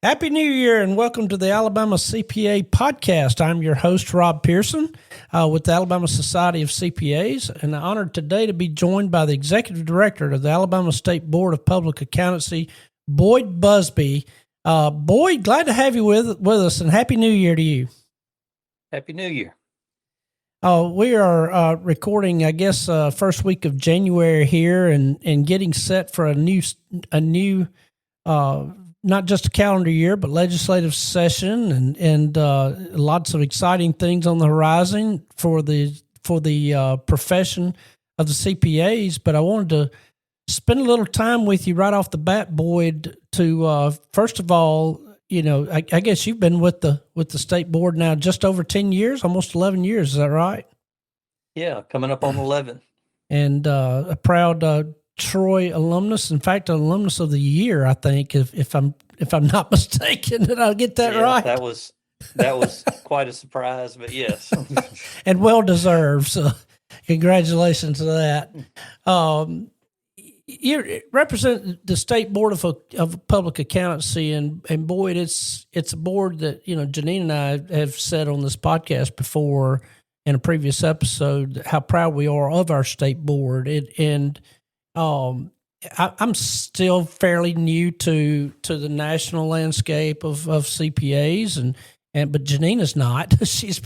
Happy New Year and welcome to the Alabama CPA podcast. I'm your host, Rob Pearson, with the Alabama Society of CPAs, and I'm honored today to be joined by the Executive Director of the Alabama State Board of Public Accountancy, Boyd Busby. Boyd, glad to have you with us, and Happy New Year to you. Happy New Year. We are recording, I guess, first week of January here, and getting set for a new not just a calendar year, but legislative session, and lots of exciting things on the horizon for the profession of the CPAs. But I wanted to spend a little time with you right off the bat, Boyd. To first of all, I guess you've been with the state board now just over 10 years, almost 11 years. Is that right? Yeah, coming up on 11. And a proud Troy alumnus. In fact, an alumnus of the year, I think, if I'm not mistaken. Did I get that right? That was quite a surprise, but yes. And well deserved. So congratulations to that. You represent the State Board of Public Accountancy, and Boyd, it's a board that, Janine and I have said on this podcast before in a previous episode how proud we are of our state board. I'm still fairly new to the national landscape of CPAs, but Janina's not. She's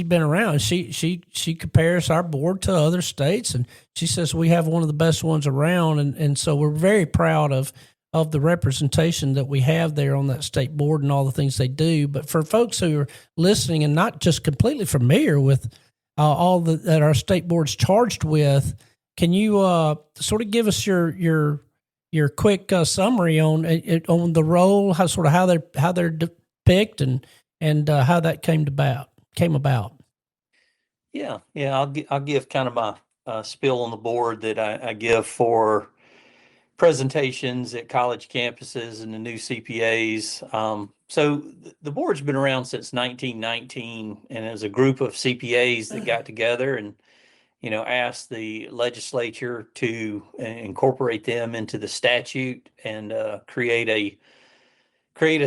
been around. She compares our board to other states, and she says we have one of the best ones around, and so we're very proud of the representation that we have there on that state board and all the things they do. But for folks who are listening and not just completely familiar with all that our state board's charged with, can you sort of give us your quick summary on the role, how they're picked, and how that came about? Yeah. I'll give kind of my spiel on the board that I give for presentations at college campuses and the new CPAs. So the board's been around since 1919, and as a group of CPAs that got together and asked the legislature to incorporate them into the statute and create a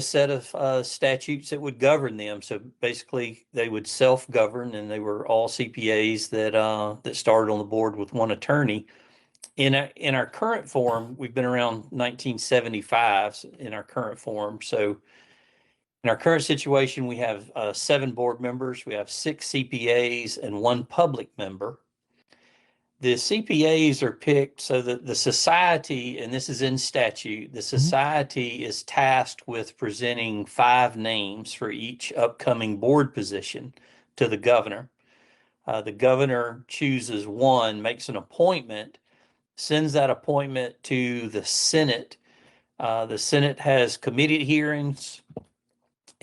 set of statutes that would govern them. So basically, they would self-govern, and they were all CPAs that started on the board with one attorney. In our current form, we've been around 1975 in our current form. So in our current situation, we have 7 board members. We have 6 CPAs and 1 public member. The CPAs are picked so that the society, and this is in statute, the society is tasked with presenting 5 names for each upcoming board position to the governor. The governor chooses one, makes an appointment, sends that appointment to the Senate. The Senate has committee hearings,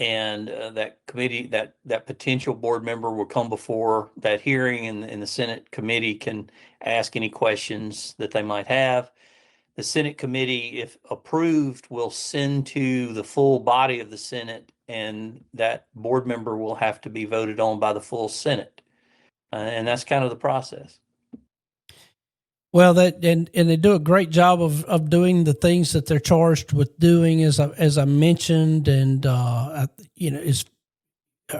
and that committee, that potential board member will come before that hearing, and the Senate committee can ask any questions that they might have. The Senate committee, if approved, will send to the full body of the Senate, and that board member will have to be voted on by the full Senate. And that's kind of the process. Well, and they do a great job of doing the things that they're charged with doing, as I mentioned, and is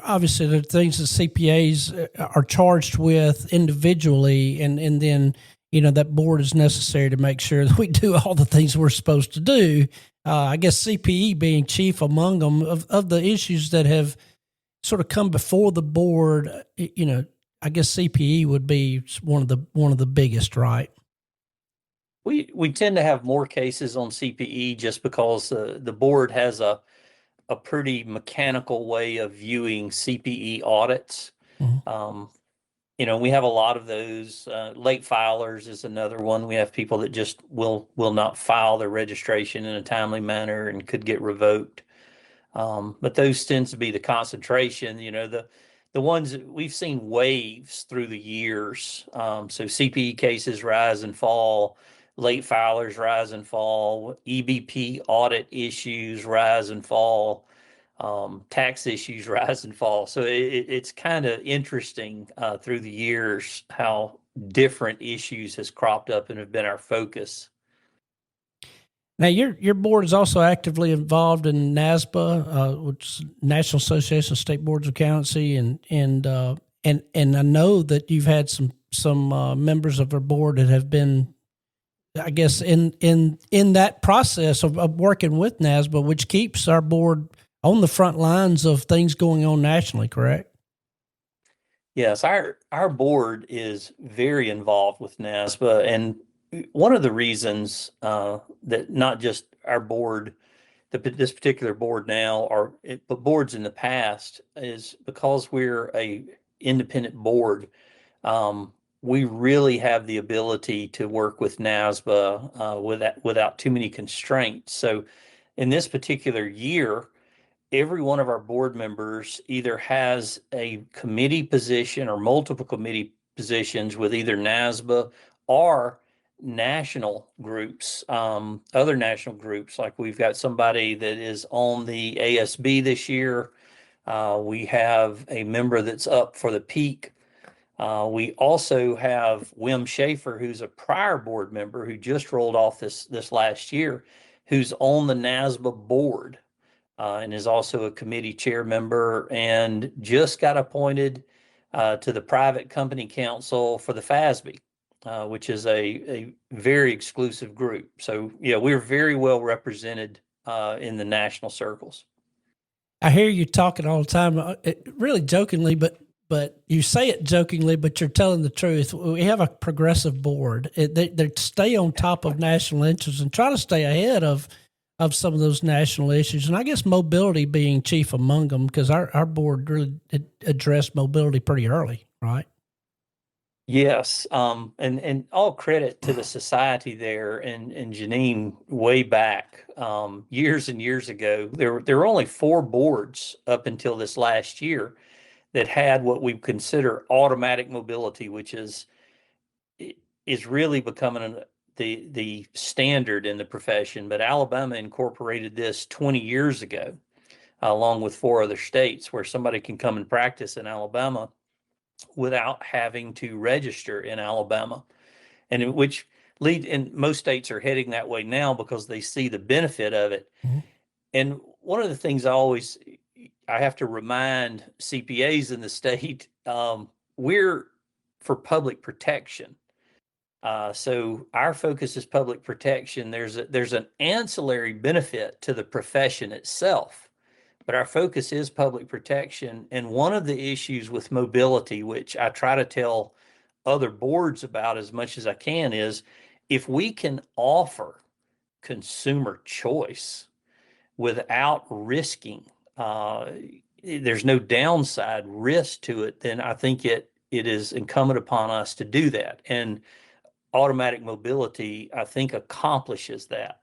obviously the things that CPAs are charged with individually, and then that board is necessary to make sure that we do all the things we're supposed to do. I guess CPE being chief among them of the issues that have sort of come before the board. I guess CPE would be one of the biggest, right? We tend to have more cases on CPE just because the board has a pretty mechanical way of viewing CPE audits. Mm-hmm. We have a lot of those. Late filers is another one. We have people that just will not file their registration in a timely manner and could get revoked. But those tends to be the concentration. The ones that we've seen waves through the years. So CPE cases rise and fall. Late filers rise and fall, EBP audit issues rise and fall, tax issues rise and fall. So it's kind of interesting through the years how different issues has cropped up and have been our focus. Now, your board is also actively involved in NASBA, which is National Association of State Boards of Accountancy, and I know that you've had some members of our board that have been, I guess, in that process of working with NASBA, which keeps our board on the front lines of things going on nationally. Correct? Yes, our board is very involved with NASBA, and one of the reasons that not just our board, this particular board now, but boards in the past, is because we're a independent board. We really have the ability to work with NASBA without too many constraints. So, in this particular year, every one of our board members either has a committee position or multiple committee positions with either NASBA or national groups, other national groups. Like we've got somebody that is on the ASB this year. We have a member that's up for the peak. We also have Wim Schaefer, who's a prior board member who just rolled off this last year, who's on the NASBA board and is also a committee chair member and just got appointed to the private company council for the FASB, which is a very exclusive group. So yeah, we're very well represented in the national circles. I hear you talking all the time, really jokingly, but you say it jokingly, but you're telling the truth. We have a progressive board. They stay on top of national interests and try to stay ahead of some of those national issues. And I guess mobility being chief among them, because our board really addressed mobility pretty early, right? Yes, and all credit to the society there and Janine way back years and years ago. There were only 4 boards up until this last year that had what we consider automatic mobility, which is really becoming the standard in the profession. But Alabama incorporated this 20 years ago, along with 4 other states, where somebody can come and practice in Alabama without having to register in Alabama, and most states are heading that way now because they see the benefit of it. Mm-hmm. And one of the things I have to remind CPAs in the state, we're for public protection. So our focus is public protection. There's an ancillary benefit to the profession itself, but our focus is public protection. And one of the issues with mobility, which I try to tell other boards about as much as I can, is if we can offer consumer choice without risking, there's no downside risk to it, then I think it is incumbent upon us to do that. And automatic mobility, I think, accomplishes that.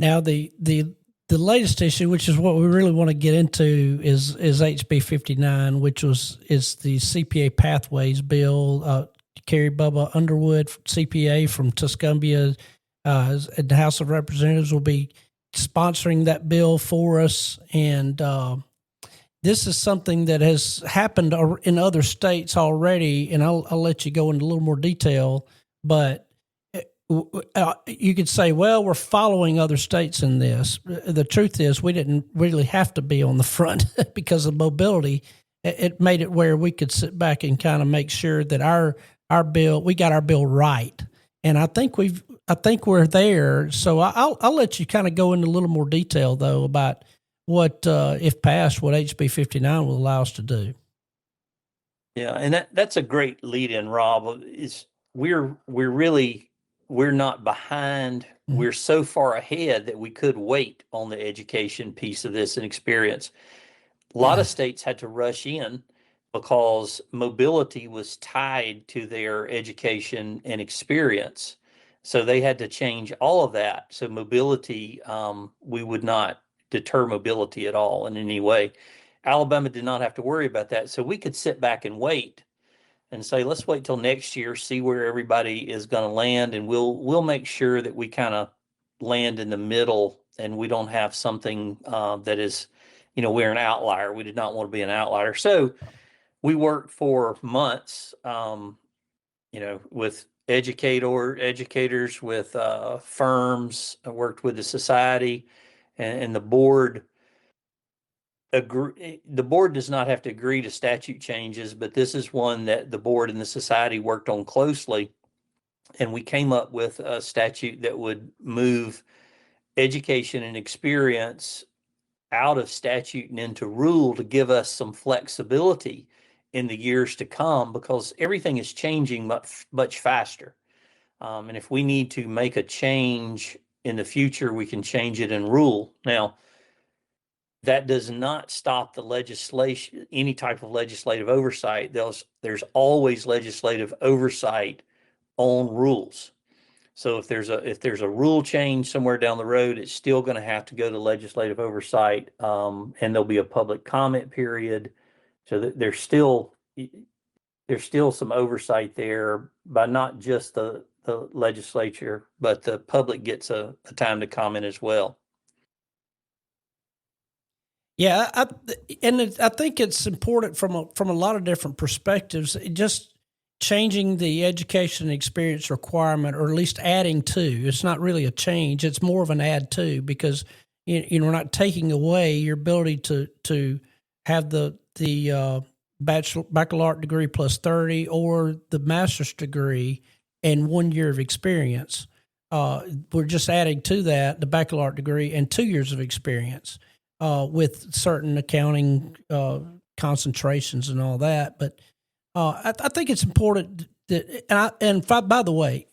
Now, the latest issue, which is what we really want to get into, is HB 59, which is the CPA Pathways Bill. Carrie Bubba Underwood, CPA from Tuscumbia, and the House of Representatives will be sponsoring that bill for us. And this is something that has happened in other states already, and I'll let you go into a little more detail. But you could say, well, we're following other states in this. The truth is, we didn't really have to be on the front because of mobility. It made it where we could sit back and kind of make sure that our bill, we got our bill right. And I think we're there. So I'll let you kind of go into a little more detail though about what, if passed, what HB 59 will allow us to do. Yeah, and that's a great lead in, Rob. Is we're not behind. Mm-hmm. We're so far ahead that we could wait on the education piece of this and experience. A lot of states had to rush in because mobility was tied to their education and experience. So they had to change all of that. So mobility, we would not deter mobility at all in any way. Alabama did not have to worry about that. So we could sit back and wait and say, let's wait till next year, see where everybody is going to land, and we'll make sure that we kind of land in the middle and we don't have something that is, we're an outlier. We did not want to be an outlier. So we worked for months, with educators, with firms. I worked with the society, and the board agree. The board does not have to agree to statute changes, but this is one that the board and the society worked on closely, and we came up with a statute that would move education and experience out of statute and into rule to give us some flexibility in the years to come, because everything is changing much faster. And if we need to make a change in the future, we can change it in rule. Now, that does not stop the legislation, any type of legislative oversight. There's always legislative oversight on rules. So if there's a rule change somewhere down the road, it's still going to have to go to legislative oversight, and there'll be a public comment period. So that there's still some oversight there by not just the legislature, but the public gets a time to comment as well. Yeah, I think it's important from a lot of different perspectives. Just changing the education experience requirement, or at least adding to. It's not really a change; it's more of an add to, because we're not taking away your ability to have the baccalaureate degree plus 30, or the master's degree and 1 year of experience. We're just adding to that the baccalaureate degree and 2 years of experience. With certain accounting concentrations and all that. But I think it's important that, by the way,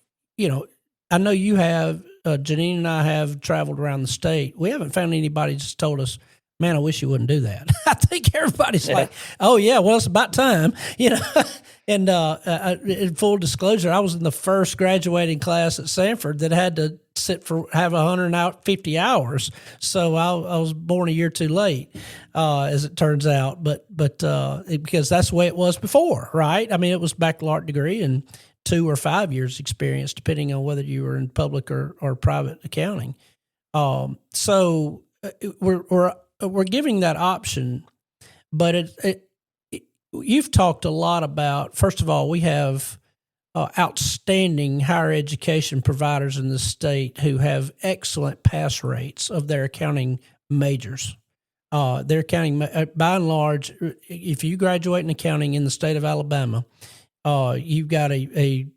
I know you have, Janine and I have traveled around the state. We haven't found anybody that's told us, man, I wish you wouldn't do that. I think everybody's like, oh, yeah, well, it's about time, And in full disclosure, I was in the first graduating class at Sanford that had to have 150 hours. So I was born a year too late, as it turns out. But because that's the way it was before, right? I mean, it was baccalaureate degree and 2 or 5 years experience, depending on whether you were in public or private accounting. So we're giving that option, but you've talked a lot about, first of all, we have outstanding higher education providers in the state who have excellent pass rates of their accounting majors. Their accounting, by and large, if you graduate in accounting in the state of Alabama, you've got a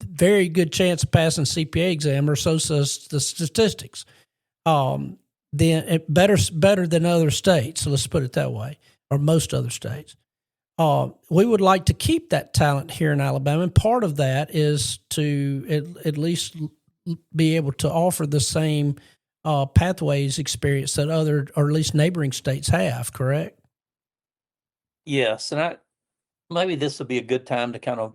very good chance of passing CPA exam, or so says the statistics. Then better than other states. So let's put it that way, or most other states. We would like to keep that talent here in Alabama, and part of that is to at least be able to offer the same pathways experience that other, or at least neighboring states have. Correct? Yes, and maybe this will be a good time to kind of.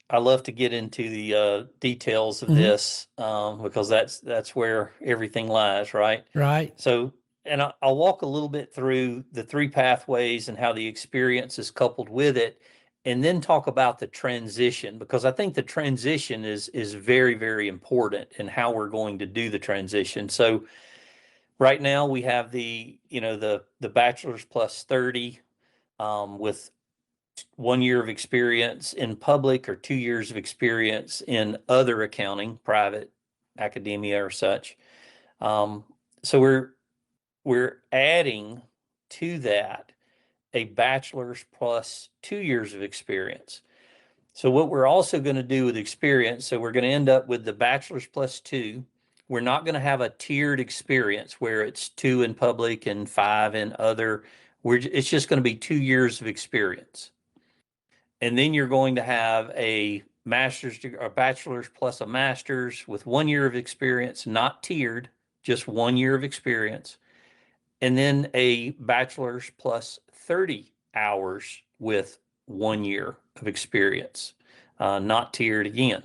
I love to get into the details of this, because that's where everything lies, right? Right. So, and I'll walk a little bit through the 3 pathways and how the experience is coupled with it, and then talk about the transition, because I think the transition is very, very important in how we're going to do the transition. So right now we have the bachelor's plus 30, with 1 year of experience in public or 2 years of experience in other accounting, private academia or such. So we're adding to that a bachelor's plus 2 years of experience. So what we're also going to do with experience, so we're going to end up with the bachelor's plus 2. We're not going to have a tiered experience where it's 2 in public and 5 in other. It's just going to be 2 years of experience. And then you're going to have a master's degree, a bachelor's plus a master's with 1 year of experience, not tiered, just 1 year of experience. And then a bachelor's plus 30 hours with 1 year of experience, not tiered again.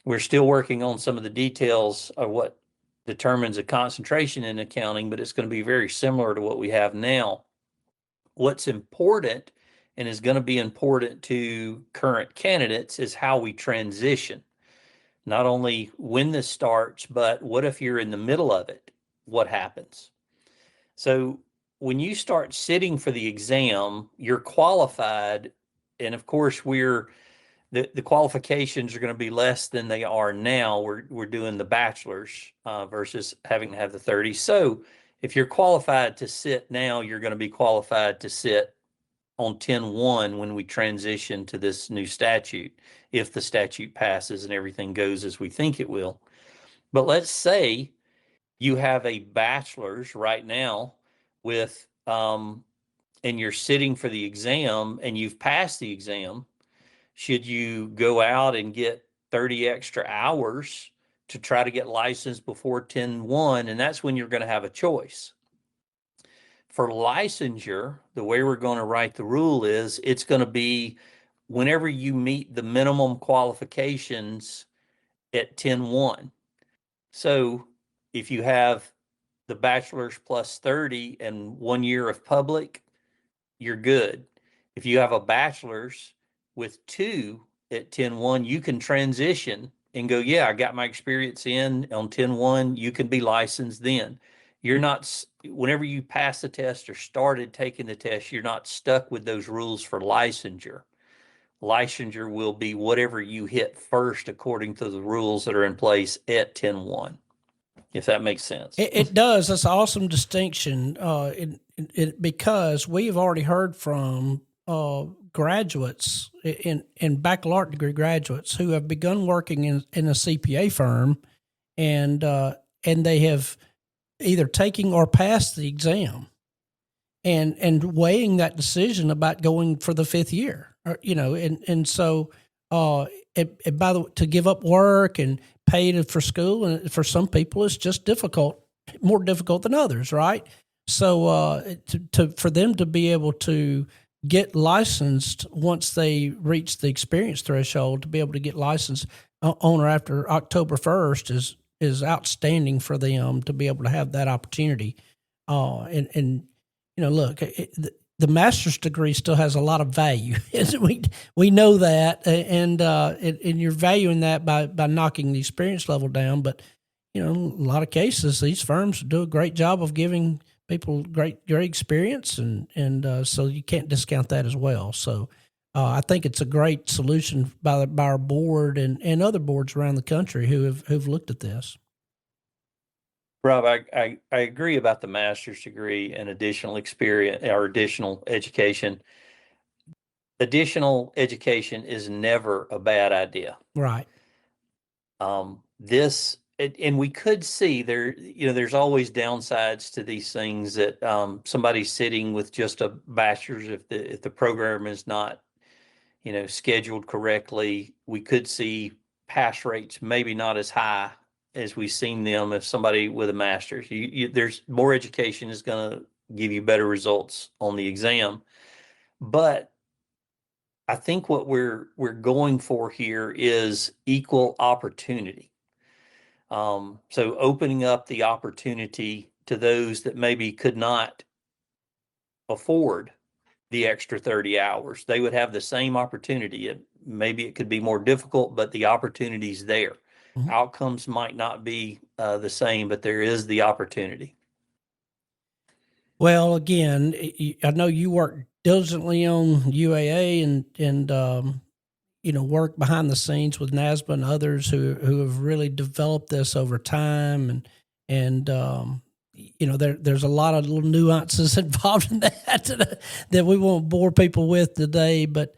We're still working on some of the details of what determines a concentration in accounting, but it's going to be very similar to what we have now. What's important, and is going to be important to current candidates, is how we transition. Not only when this starts, but what if you're in the middle of it? What happens? So when you start sitting for the exam, you're qualified. And of course, we're the qualifications are going to be less than they are now. We're doing the bachelor's versus having to have the 30. So if you're qualified to sit now, you're going to be qualified to sit on 10-1 when we transition to this new statute, if the statute passes and everything goes as we think it will. But let's say you have a bachelor's right now with, and you're sitting for the exam and you've passed the exam. Should you go out and get 30 extra hours to try to get licensed before 10-1? And that's when you're going to have a choice. For licensure, the way we're going to write the rule is it's going to be whenever you meet the minimum qualifications at 10-1. So if you have the bachelor's plus 30 and 1 year of public, you're good. If you have a bachelor's with 2 at 10-1, you can transition and go, yeah, I got my experience in on 10-1. You can be licensed then. You're not, whenever you pass the test or started taking the test, you're not stuck with those rules for licensure. Licensure will be whatever you hit first according to the rules that are in place at 10-1, if that makes sense. It does. That's an awesome distinction because we've already heard from graduates in baccalaureate degree graduates who have begun working in a CPA firm, and they have either taking or passed the exam, and weighing that decision about going for the 5th year, and so to give up work and pay for school, and for some people it's just difficult, more difficult than others, right? So for them to be able to get licensed once they reach the experience threshold, to be able to get licensed on or after October 1st is outstanding for them to be able to have that opportunity. And look, the master's degree still has a lot of value. we know that, and you're valuing that by knocking the experience level down. But in a lot of cases, these firms do a great job of giving people great experience, and so you can't discount that as well. So I think it's a great solution by our board and other boards around the country who've looked at this. Rob, I agree about the master's degree and additional experience or additional education. Additional education is never a bad idea. Right. And we could see there's always downsides to these things, that somebody's sitting with just a bachelor's, if the program is not, scheduled correctly, we could see pass rates maybe not as high as we've seen them if somebody with a master's. There's more education is going to give you better results on the exam. But I think what we're going for here is equal opportunity. So opening up the opportunity to those that maybe could not afford the extra 30 hours, they would have the same opportunity. Maybe it could be more difficult, but the opportunity's there. Mm-hmm. Outcomes might not be the same, but there is the opportunity. Well, again, I know you work diligently on UAA and work behind the scenes with NASBA and others who have really developed this over time, and there's a lot of little nuances involved in that that we won't bore people with today, but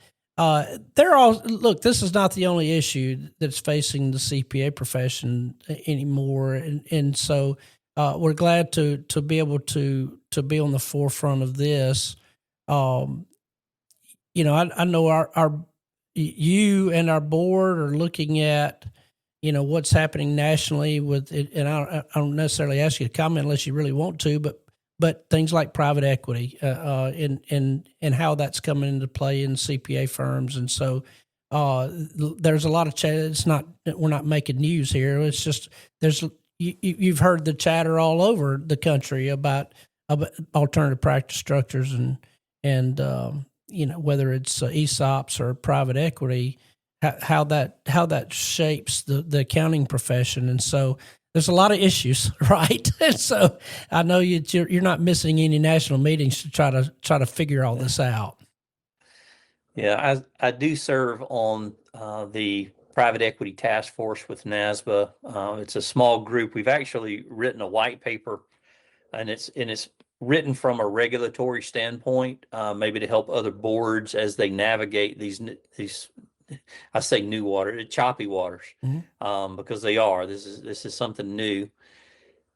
this is not the only issue that's facing the CPA profession anymore, and so we're glad to be able to be on the forefront of this. I know you and our board are looking at what's happening nationally with it, and I don't necessarily ask you to comment unless you really want to, but things like private equity and how that's coming into play in CPA firms, and so there's a lot of chat. We're not making news here. It's just you've heard the chatter all over the country about alternative practice structures and whether it's ESOPs or private equity, how that shapes the accounting profession, and so there's a lot of issues, right? And so I know you're not missing any national meetings to try to figure all this out. Yeah, I do serve on the private equity task force with NASBA. It's a small group. We've actually written a white paper, and it's written from a regulatory standpoint, maybe to help other boards as they navigate these. I say new water, choppy waters, because they are. This is something new.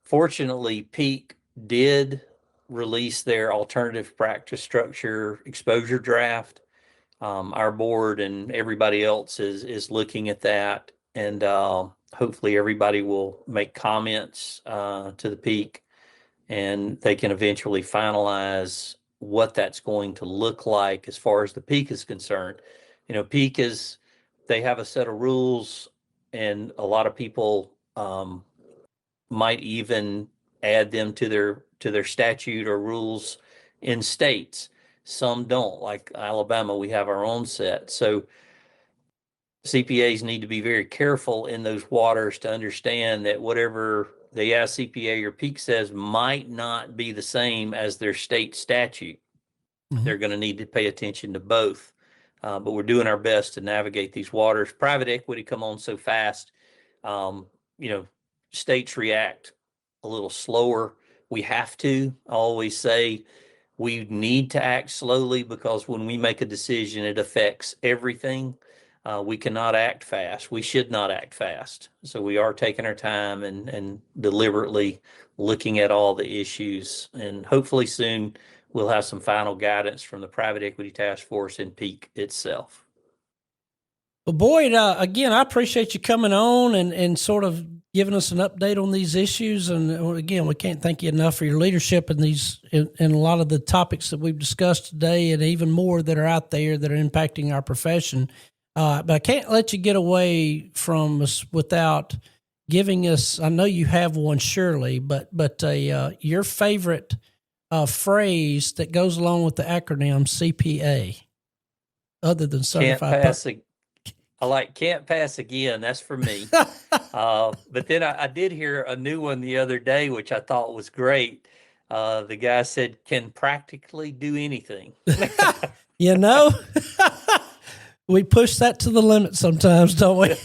Fortunately, Peak did release their alternative practice structure exposure draft. Our board and everybody else is looking at that, and hopefully everybody will make comments to the Peak, and they can eventually finalize what that's going to look like as far as the Peak is concerned. Peak is they have a set of rules, and a lot of people might even add them to their statute or rules in states. Some don't, like Alabama, we have our own set. So CPAs need to be very careful in those waters to understand that whatever the CPA or Peak says might not be the same as their state statute. They're going to need to pay attention to both. But we're doing our best to navigate these waters. Private equity come on so fast. States react a little slower. We have to. I always say we need to act slowly, because when we make a decision, it affects everything. We cannot act fast. We should not act fast. So we are taking our time and deliberately looking at all the issues. And hopefully soon we'll have some final guidance from the Private Equity Task Force and Peak itself. Well, Boyd, again, I appreciate you coming on and sort of giving us an update on these issues. And again, we can't thank you enough for your leadership in in a lot of the topics that we've discussed today, and even more that are out there that are impacting our profession. But I can't let you get away from us without giving us, I know you have one surely, but your favorite phrase that goes along with the acronym CPA, other than certified. Can't pass again. That's for me. But then I did hear a new one the other day, which I thought was great. The guy said, can practically do anything. We push that to the limit sometimes, don't we?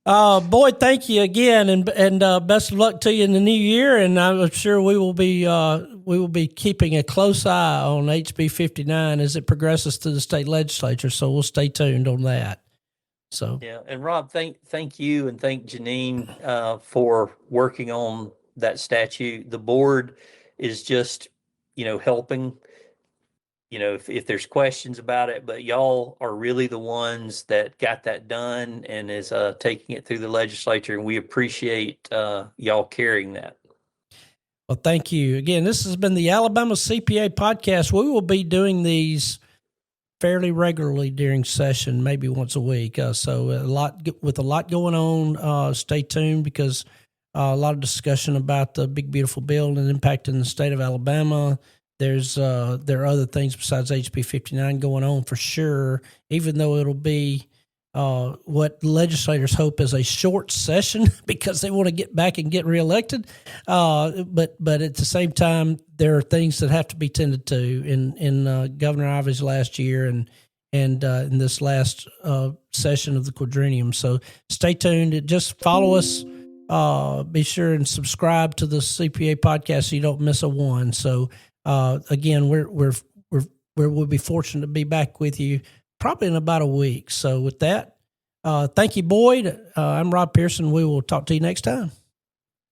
Boyd, thank you again, and best of luck to you in the new year. And I'm sure we will be keeping a close eye on HB 59 as it progresses to the state legislature. So we'll stay tuned on that. So yeah, and Rob, thank you, and thank Janine for working on that statute. The board is just helping. If there's questions about it, but y'all are really the ones that got that done and is taking it through the legislature, and we appreciate y'all carrying that. Well, thank you. Again, this has been the Alabama CPA podcast. We will be doing these fairly regularly during session, maybe once a week. So a lot going on. Stay tuned, because a lot of discussion about the big, beautiful bill and impacting the state of Alabama. There are other things besides HB 59 going on for sure, even though it'll be what legislators hope is a short session because they want to get back and get reelected. But at the same time, there are things that have to be tended to in Governor Ivey's last year and in this last session of the quadrennium. So stay tuned. Just follow us. Be sure and subscribe to the CPA podcast so you don't miss a one. So again, we'll be fortunate to be back with you probably in about a week. So with that, thank you, Boyd. I'm Rob Pearson. We will talk to you next time.